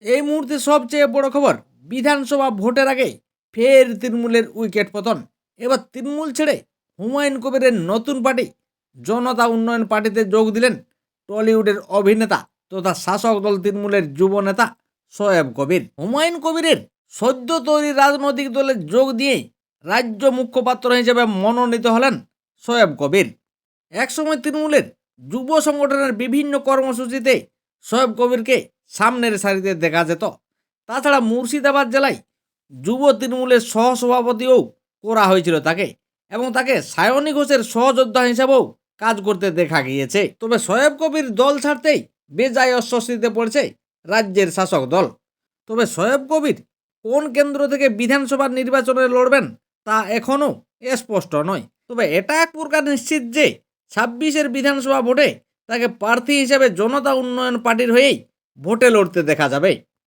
এই মুহূর্তে সবচেয়ে বড় খবর, বিধানসভা ভোটের আগে ফের তৃণমূলের উইকেট পতন। এবার তৃণমূল ছেড়ে হুমায়ুন কবিরের নতুন পার্টি জনতা উন্নয়ন পার্টিতে যোগ দিলেন টলিউডের অভিনেতা তথা শাসক দল তৃণমূলের যুব নেতা শোয়েব কবির। হুমায়ুন কবিরের সদ্য তৈরি রাজনৈতিক দলে যোগ দিয়ে রাজ্য মুখপাত্র হিসেবে মনোনীত হলেন শোয়েব কবির। একসময় তৃণমূলের যুব সংগঠনের বিভিন্ন কর্মসূচিতে শোয়েব কবিরকে সামনের সারিতে দেখা যেত। তাছাড়া মুর্শিদাবাদ জেলায় যুব তৃণমূলের সহসভাপতিও করা হয়েছিল তাকে, এবং তাকে সায়নী ঘোষের সহযোদ্ধা হিসাবেও কাজ করতে দেখা গিয়েছে। তবে শোয়েব কবির দল ছাড়তেই বেজায় অস্বস্তিতে পড়েছে রাজ্যের শাসক দল। তবে শোয়েব কবির কোন কেন্দ্র থেকে বিধানসভা নির্বাচনে লড়বেন তা এখনও স্পষ্ট নয়। তবে এটা এক প্রকার নিশ্চিত যে 26-এর বিধানসভা ভোটে তাকে প্রার্থী হিসেবে জনতা উন্নয়ন পার্টির হয়েই ভোটে লড়তে দেখা যাবে।